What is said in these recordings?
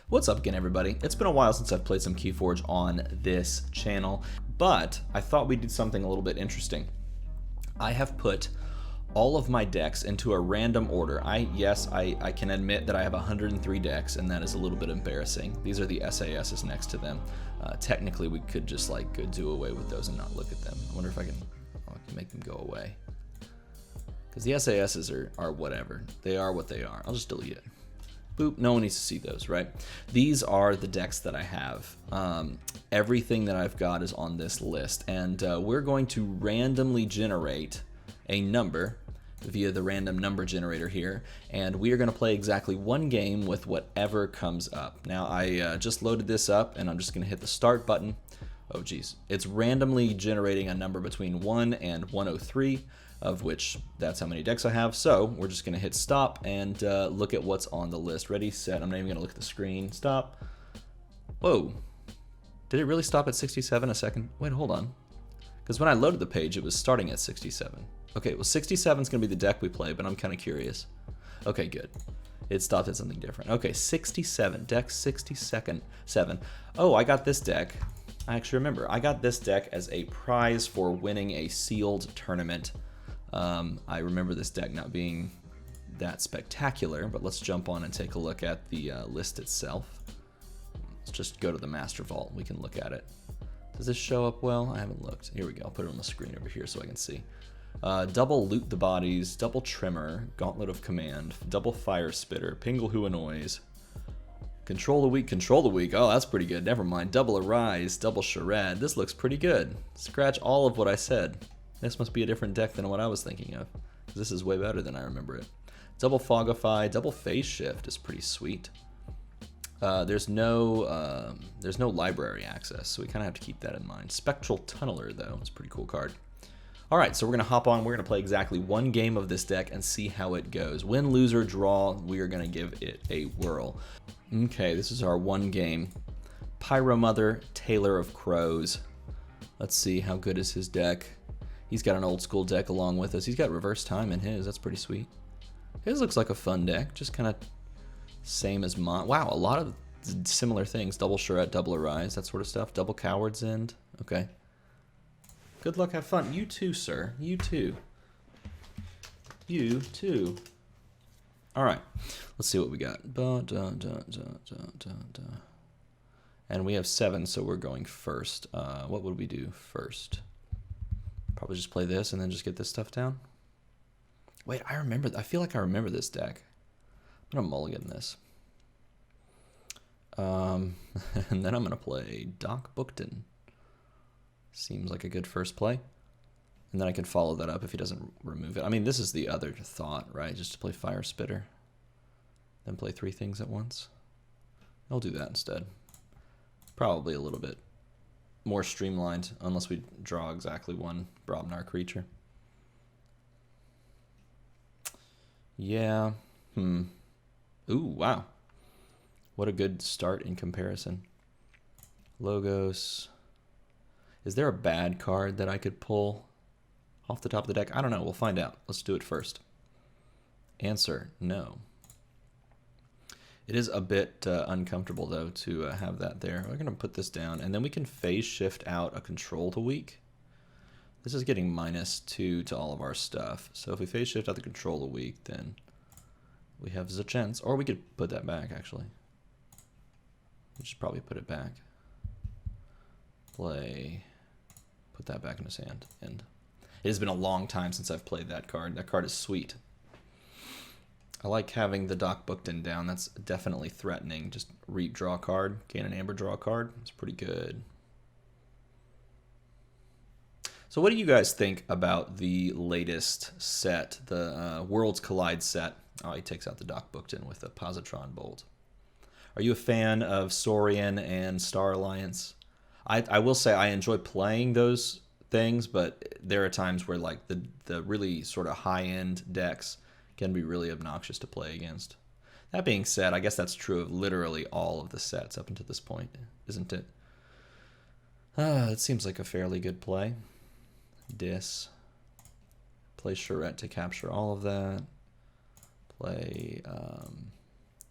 What's up again, everybody? It's been a while since I've played some Keyforge on this channel, but I thought we'd do something a little bit interesting. I have put all of my decks into a random order. I can admit that I have 103 decks, and that is a little bit embarrassing. These are the SASs next to them. Technically, we could just like do away with those and not look at them. I wonder if I can make them go away. Because the SASs are whatever. They are what they are. I'll just delete it. Boop, no one needs to see those, right? These are the decks that I have. Everything that I've got is on this list, and we're going to randomly generate a number via the random number generator here, and we are going to play exactly one game with whatever comes up. Now, I just loaded this up, and I'm just going to hit the start button. Oh, geez. It's randomly generating a number between 1 and 103, of which that's how many decks I have. So we're just going to hit stop and look at what's on the list. Ready, set. I'm not even going to look at the screen. Stop. Whoa. Did it really stop at 67 a second? Wait, hold on. Because when I loaded the page, it was starting at 67. Okay, well, 67 is going to be the deck we play, but I'm kind of curious. Okay, good. It stopped at something different. Okay, 67. Deck 67. Oh, I got this deck. I actually remember. I got this deck as a prize for winning a sealed tournament. I remember this deck not being that spectacular, but let's jump on and take a look at the list itself. Let's just go to the Master Vault. We can look at it. Does this show up well? I haven't looked. Here we go. I'll put it on the screen over here so I can see. Double Loot the Bodies, Double Trimmer, Gauntlet of Command, Double Fire Spitter, Pingle Who Annoys, Control the Weak. Oh, that's pretty good. Never mind. Double Arise, Double Charade. This looks pretty good. Scratch all of what I said. This must be a different deck than what I was thinking of. This is way better than I remember it. Double Fogify, Double Phase Shift is pretty sweet. There's no library access, so we kind of have to keep that in mind. Spectral Tunneler, though, is a pretty cool card. All right, so we're going to hop on. We're going to play exactly one game of this deck and see how it goes. Win, lose, or draw, we are going to give it a whirl. Okay, this is our one game. Pyromother, Tailor of Crows. Let's see, how good is his deck? He's got an old school deck along with us. He's got reverse time in his. That's pretty sweet. His looks like a fun deck. Just kind of same as mine. Wow, a lot of similar things. Double Charette, Double Arise, that sort of stuff. Double Coward's End. Okay. Good luck, have fun. You too, sir. You too. You too. All right. Let's see what we got. And we have 7, so we're going first. What would we do first? Probably just play this and then just get this stuff down. Wait, I feel like I remember this deck. I'm going to mulligan this. And then I'm going to play Doc Bookton. Seems like a good first play. And then I can follow that up if he doesn't remove it. I mean, this is the other thought, right? Just to play Fire Spitter. Then play 3 things at once. I'll do that instead. Probably a little bit more streamlined, unless we draw exactly one Brobnar creature. Yeah. Ooh, wow. What a good start in comparison. Logos. Is there a bad card that I could pull off the top of the deck? I don't know. We'll find out. Let's do it first. Answer, no. It is a bit uncomfortable, though, to have that there. We're going to put this down, and then we can phase shift out a Control to Weak. This is getting -2 to all of our stuff. So if we phase shift out the Control to Weak, then we have the chance. Or we could put that back, actually. We should probably put it back. Play. Put that back in his hand. And it has been a long time since I've played that card. That card is sweet. I like having the Doc Bookton down. That's definitely threatening. Just draw a card, gain an amber, draw a card. It's pretty good. So what do you guys think about the latest set, the Worlds Collide set? Oh, he takes out the Doc Bookton with a Positron Bolt. Are you a fan of Saurian and Star Alliance? I will say I enjoy playing those things, but there are times where like the really sort of high-end decks can be really obnoxious to play against. That being said, I guess that's true of literally all of the sets up until this point, isn't it? It seems like a fairly good play. Play Charette to capture all of that. Play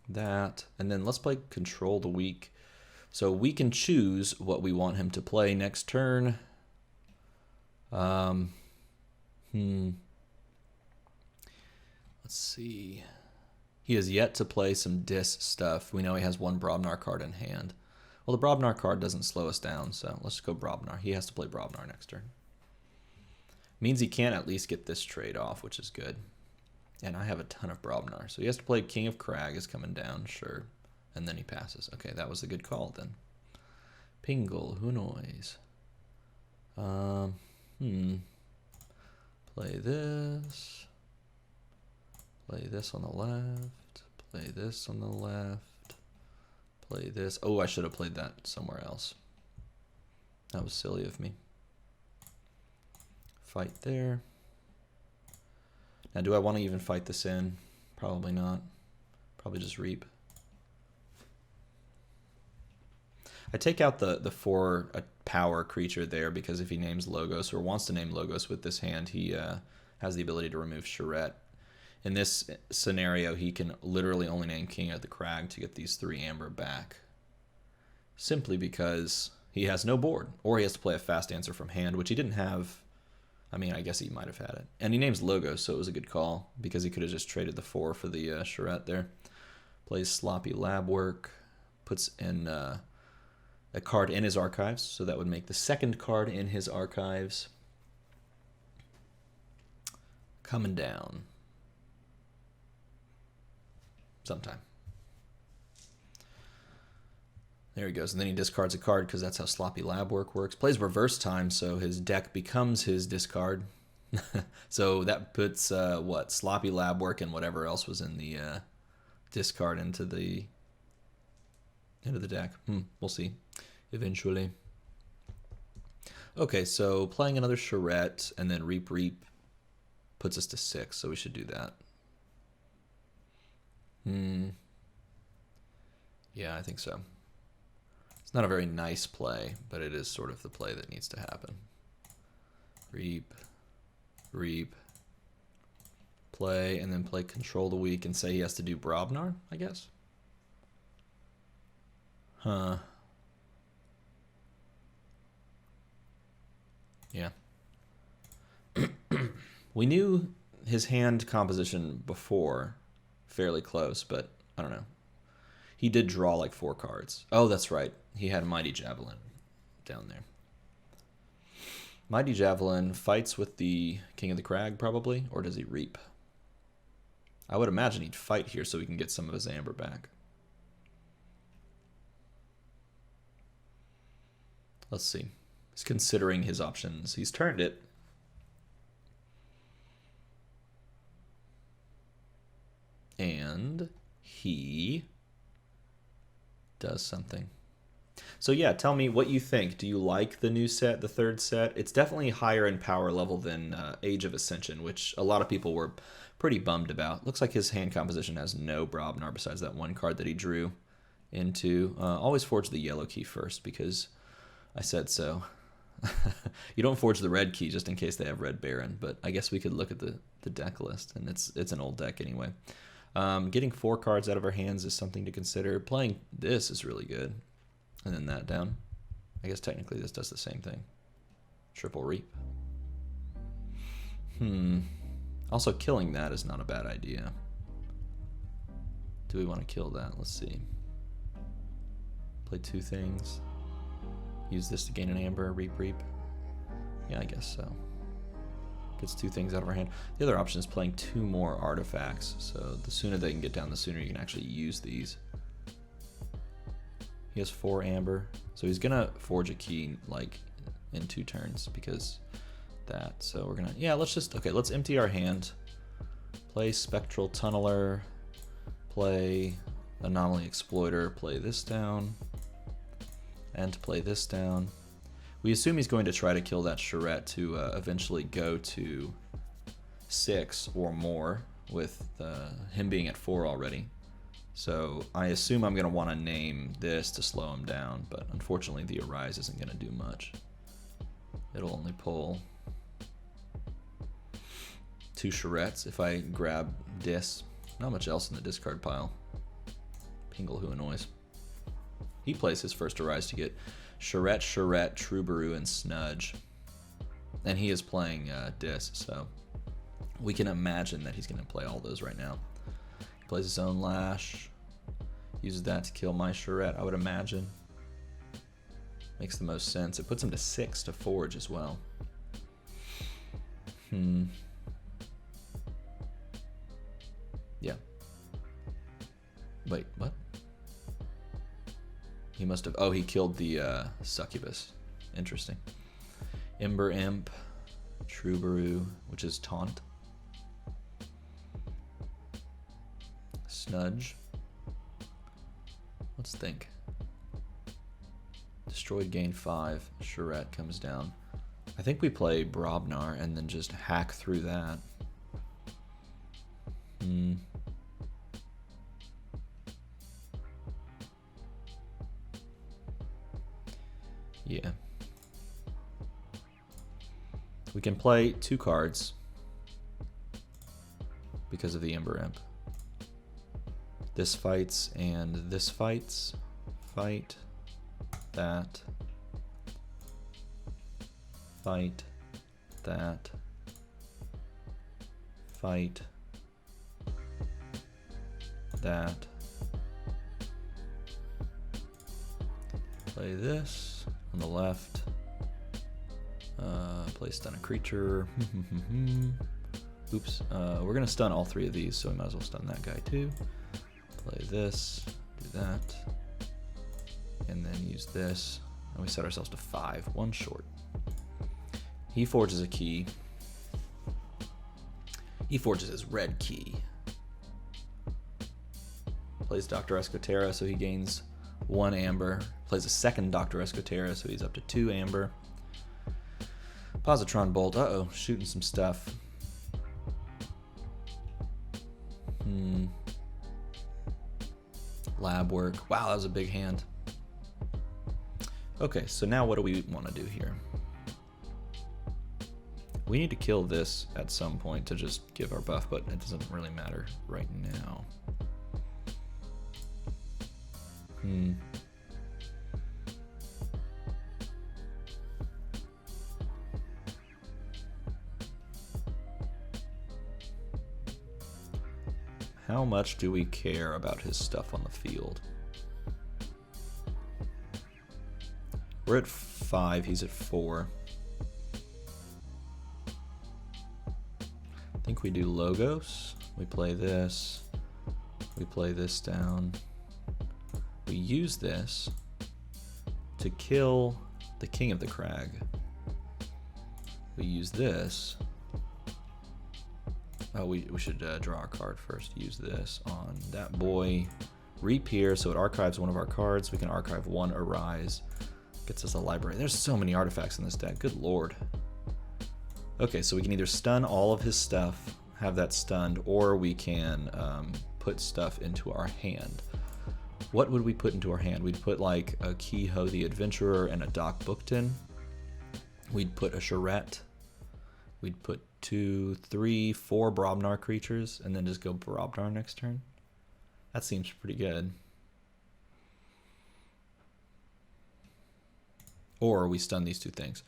that. And then let's play Control the Weak. So we can choose what we want him to play next turn. Let's see. He has yet to play some Dis stuff. We know he has one Brobnar card in hand. Well, the Brobnar card doesn't slow us down, so let's just go Brobnar. He has to play Brobnar next turn. Means he can at least get this trade off, which is good. And I have a ton of Brobnar. So he has to play King of Crag is coming down, sure. And then he passes. Okay, that was a good call then. Pingle, who knows? Play this. Play this on the left. Play this on the left. Play this. Oh, I should have played that somewhere else. That was silly of me. Fight there. Now, do I want to even fight this in? Probably not. Probably just reap. I take out the 4 power creature there because if he names Logos or wants to name Logos with this hand, he has the ability to remove Charette. In this scenario, he can literally only name King of the Crag to get these 3 amber back. Simply because he has no board. Or he has to play a fast answer from hand, which he didn't have. I mean, I guess he might have had it. And he names Logos, so it was a good call. Because he could have just traded the 4 for the Charette there. Plays Sloppy Lab Work. Puts in a card in his archives. So that would make the second card in his archives. Coming down. Sometime. There he goes. And then he discards a card because that's how Sloppy Lab Work works. Plays Reverse Time, so his deck becomes his discard. So that puts, what, Sloppy Lab Work and whatever else was in the discard into the deck. We'll see eventually. Okay, so playing another Charette and then Reap Reap puts us to 6, so we should do that. Yeah, I think so. It's not a very nice play, but it is sort of the play that needs to happen. Reap, reap, play, and then play Control the Weak and say he has to do Brobnar, I guess? Huh. Yeah. We knew his hand composition before, fairly close, but I don't know. He did draw like 4 cards. Oh, that's right. He had Mighty Javelin down there. Mighty Javelin fights with the King of the Crag, probably, or does he reap? I would imagine he'd fight here so he can get some of his amber back. Let's see. He's considering his options. He's turned it. And he does something. So yeah, tell me what you think. Do you like the new set, the 3rd set? It's definitely higher in power level than Age of Ascension, which a lot of people were pretty bummed about. Looks like his hand composition has no Brobnar besides that 1 card that he drew into. Always forge the yellow key first because I said so. You don't forge the red key just in case they have Red Baron, but I guess we could look at the deck list, and it's an old deck anyway. Getting 4 cards out of our hands is something to consider. Playing this is really good. And then that down. I guess technically this does the same thing. Triple Reap. Also, killing that is not a bad idea. Do we want to kill that? Let's see. Play 2 things. Use this to gain an amber. Reap, reap. Yeah, I guess so. Gets 2 things out of our hand. The other option is playing 2 more artifacts. So the sooner they can get down, the sooner you can actually use these. He has 4 amber. So he's going to forge a key like in 2 turns because that. So we're going to, yeah, let's empty our hand. Play Spectral Tunneler. Play Anomaly Exploiter. Play this down. And play this down. We assume he's going to try to kill that Charette to eventually go to 6 or more with him being at 4 already. So I assume I'm going to want to name this to slow him down, but unfortunately the Arise isn't going to do much. It'll only pull 2 Charettes if I grab Dis. Not much else in the discard pile. Pingle Who Annoys. He plays his first Arise to get Charette, Troubadour, and Snudge. And he is playing Dis, so we can imagine that he's going to play all those right now. He plays his own Lash, uses that to kill my Charette, I would imagine. Makes the most sense. It puts him to 6 to Forge as well. Yeah. Wait, what? He must have... Oh, he killed the Succubus. Interesting. Ember Imp, Troubadour, which is Taunt. Snudge. Let's think. Destroyed, gain 5. Charette comes down. I think we play Brobnar and then just hack through that. Yeah. We can play 2 cards because of the Ember Imp. This fights and this fights. Fight. That. Fight. That. Fight. That. Play this on the left. Play stun a creature. Oops. We're gonna stun all 3 of these, so we might as well stun that guy too. Play this. Do that. And then use this. And we set ourselves to 5. 1 short. He forges a key. He forges his red key. Plays Dr. Escotera, so he gains 1 amber. Plays a second Dr. Escotera, so he's up to 2 amber. Positron Bolt. Uh-oh, shooting some stuff. Lab work. Wow, that was a big hand. Okay, so now what do we want to do here? We need to kill this at some point to just give our buff, but it doesn't really matter right now. How much do we care about his stuff on the field? We're at 5, he's at 4. I think we do Logos. We play this. We play this down. We use this to kill the King of the Crag. We use this. Oh, we should draw a card first. Use this on that boy. Reap here, so it archives one of our cards. We can archive 1 Arise. Gets us a library. There's so many artifacts in this deck. Good lord. Okay, so we can either stun all of his stuff, have that stunned, or we can put stuff into our hand. What would we put into our hand? We'd put like a Kehoe the Adventurer and a Doc Bookton. We'd put a Charette. We'd put 2, 3, 4 Brobnar creatures, and then just go Brobnar next turn. That seems pretty good. Or we stun these 2 things.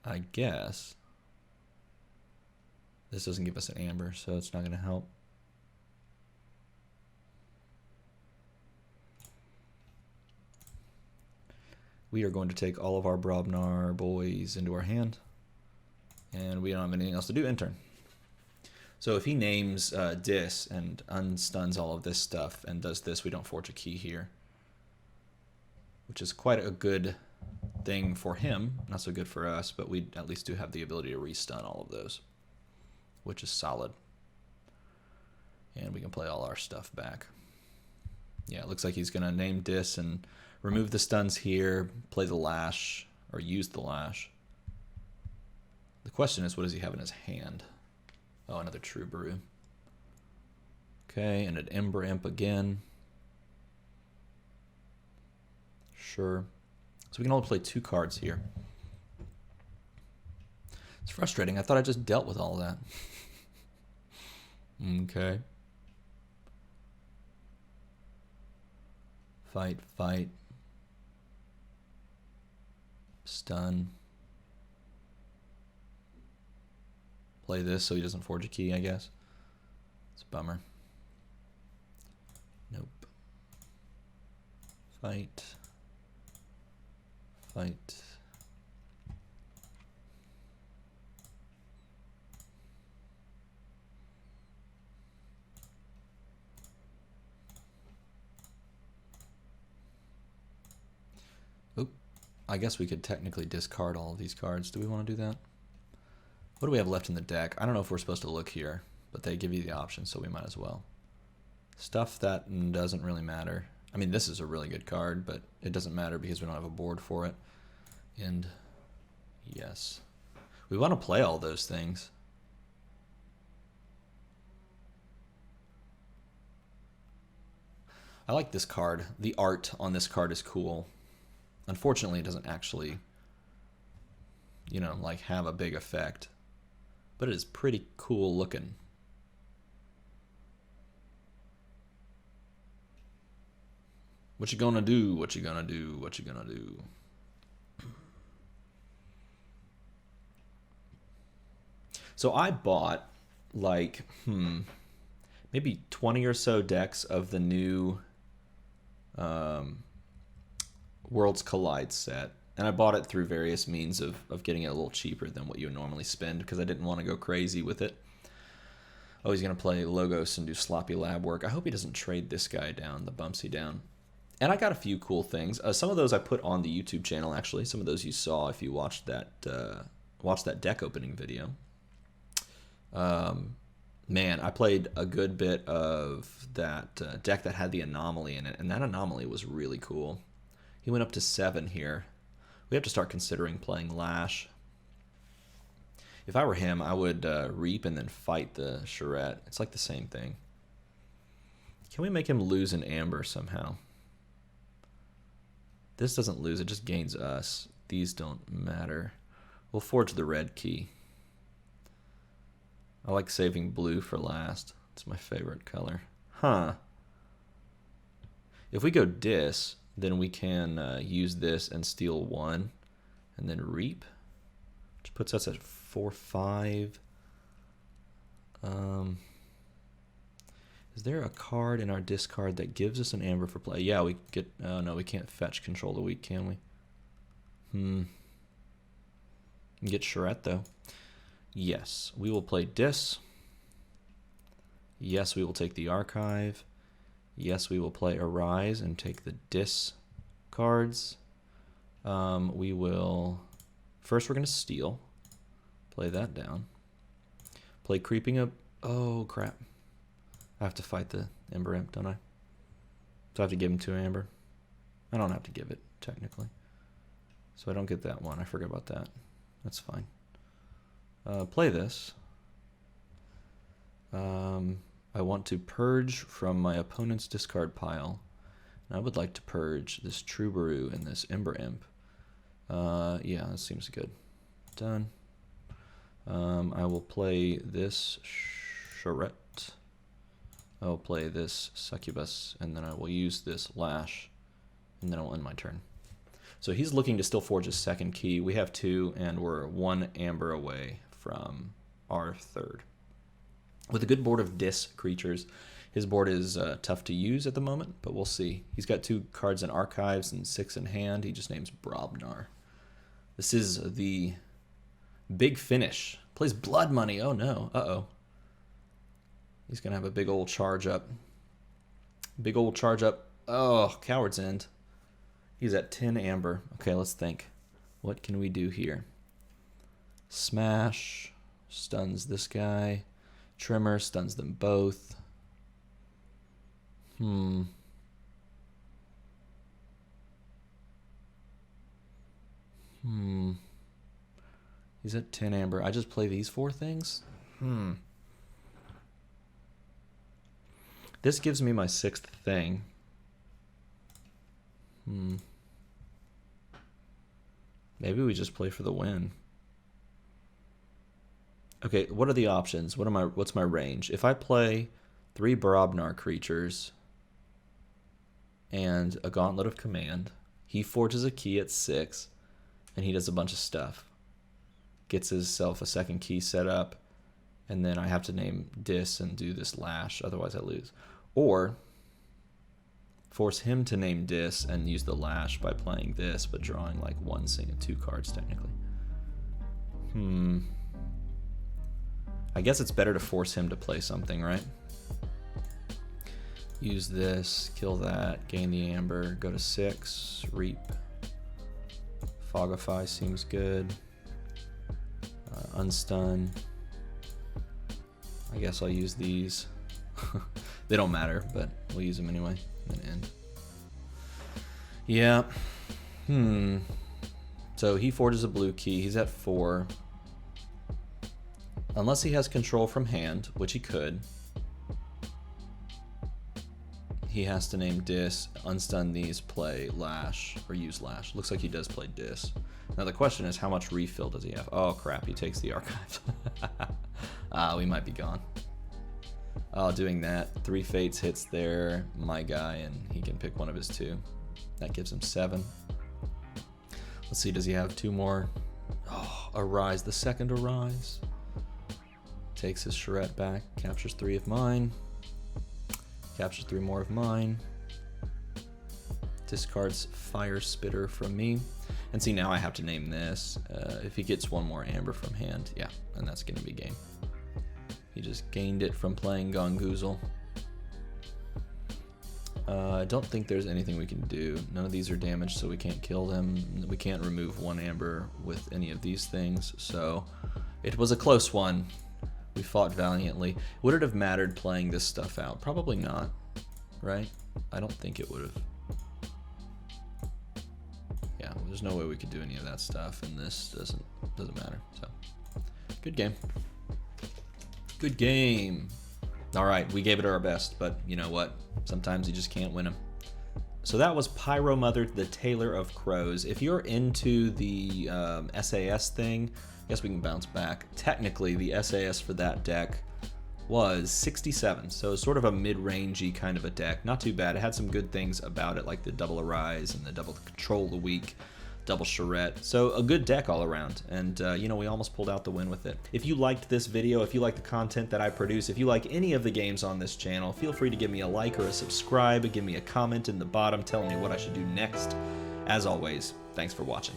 I guess this doesn't give us an amber, so it's not going to help. We are going to take all of our Brobnar boys into our hand, and we don't have anything else to do in turn. So if he names Dis and unstuns all of this stuff and does this, we don't forge a key here, which is quite a good thing for him. Not so good for us, but we at least do have the ability to restun all of those, which is solid. And we can play all our stuff back. Yeah, it looks like he's going to name Dis and remove the stuns here, play the Lash, or use the Lash. The question is, what does he have in his hand? Oh, another Troubadour. Okay, and an Ember Imp again. Sure. So we can only play 2 cards here. It's frustrating. I thought I just dealt with all that. Okay. Fight, fight. Stun. Play this so he doesn't forge a key, I guess. It's a bummer. Nope. Fight. Fight. Oop. I guess we could technically discard all of these cards. Do we want to do that? What do we have left in the deck? I don't know if we're supposed to look here, but they give you the option, so we might as well. Stuff that doesn't really matter. I mean, this is a really good card, but it doesn't matter because we don't have a board for it. And yes, we want to play all those things. I like this card. The art on this card is cool. Unfortunately, it doesn't actually, you know, like have a big effect, but it is pretty cool looking. What you gonna do? What you gonna do? What you gonna do? So I bought like, maybe 20 or so decks of the new Worlds Collide set. And I bought it through various means of getting it a little cheaper than what you would normally spend because I didn't want to go crazy with it. Oh, he's going to play Logos and do sloppy lab work. I hope he doesn't trade this guy down, the Bumpsy down. And I got a few cool things. Some of those I put on the YouTube channel, actually. Some of those you saw if you watched that deck opening video. Man, I played a good bit of that deck that had the Anomaly in it, and that Anomaly was really cool. He went up to 7 here. We have to start considering playing Lash. If I were him, I would Reap and then fight the Charette. It's like the same thing. Can we make him lose an Amber somehow? This doesn't lose, it just gains us. These don't matter. We'll forge the red key. I like saving blue for last. It's my favorite color. Huh. If we go Dis, then we can use this and steal 1 and then Reap, which puts us at 4-5. Is there a card in our discard that gives us an Amber for play? Yeah, we get. Oh no, we can't fetch Control the Weak, can we? We can get Charette though. Yes, we will play Dis. Yes, we will take the Archive. Yes, we will play Arise and take the Dis cards. We will... First, we're going to steal. Play that down. Play Creeping Up. Oh, crap. I have to fight the Ember Imp, don't I? So I have to give him 2 Amber. I don't have to give it, technically. So I don't get that one. I forgot about that. That's fine. Play this. I want to purge from my opponent's discard pile. And I would like to purge this Troubadour and this Ember Imp. Yeah, that seems good. Done. I will play this Charette. I will play this Succubus, and then I will use this Lash, and then I'll end my turn. So he's looking to still forge a second key. We have 2, and we're 1 Amber away from our 3rd. With a good board of Dis creatures, his board is tough to use at the moment, but we'll see. He's got 2 cards in Archives and 6 in hand. He just names Brobnar. This is the big finish. Plays Blood Money. Oh no. Uh-oh. He's going to have a big old charge up. Big old charge up. Oh, Coward's End. He's at 10 Amber. Okay, let's think. What can we do here? Smash. Stuns this guy. Tremor stuns them both. He's at 10 Amber. I just play these 4 things? This gives me my 6th thing. Maybe we just play for the win. Okay, what are the options? What's my range? If I play 3 Brobnar creatures, and a Gauntlet of Command. He forges a key at 6, and he does a bunch of stuff. Gets himself a second key set up, and then I have to name Dis and do this Lash, otherwise I lose. Or force him to name Dis and use the Lash by playing this, but drawing like 2 cards technically. I guess it's better to force him to play something, right? Use this, kill that, gain the Amber, go to 6, Reap. Fogify seems good. Unstun. I guess I'll use these. They don't matter, but we'll use them anyway. And end. Yeah. So he forges a blue key. He's at 4. Unless he has control from hand, which he could. He has to name Dis, unstun these, play Lash, or use Lash. Looks like he does play Dis. Now the question is, how much refill does he have? Oh crap, he takes the archives. We might be gone. Oh, doing that. 3 Fates hits there, my guy, and he can pick one of his 2. That gives him 7. Let's see, does he have 2 more? Oh, Arise, the second Arise. Takes his charrette back, captures 3 of mine. Captures 3 more of mine. Discards Fire Spitter from me. And see, now I have to name this. If he gets 1 more Amber from hand, yeah, and that's going to be game. He just gained it from playing Gongoozle. I don't think there's anything we can do. None of these are damaged, so we can't kill them. We can't remove 1 Amber with any of these things, so it was a close one. We fought valiantly. Would it have mattered playing this stuff out? Probably not, right? I don't think it would have. Yeah, there's no way we could do any of that stuff, and this doesn't matter. So, good game. Good game. All right, we gave it our best, but you know what? Sometimes you just can't win them. So that was Pyromother, the Tailor of Crows. If you're into the SAS thing, I guess we can bounce back. Technically, the SAS for that deck was 67, so sort of a mid-rangey kind of a deck. Not too bad. It had some good things about it, like the double Arise and the double Control the Weak, double Charrette. So a good deck all around, and you know, we almost pulled out the win with it. If you liked this video, if you like the content that I produce, if you like any of the games on this channel, feel free to give me a like or a subscribe, give me a comment in the bottom telling me what I should do next. As always, thanks for watching.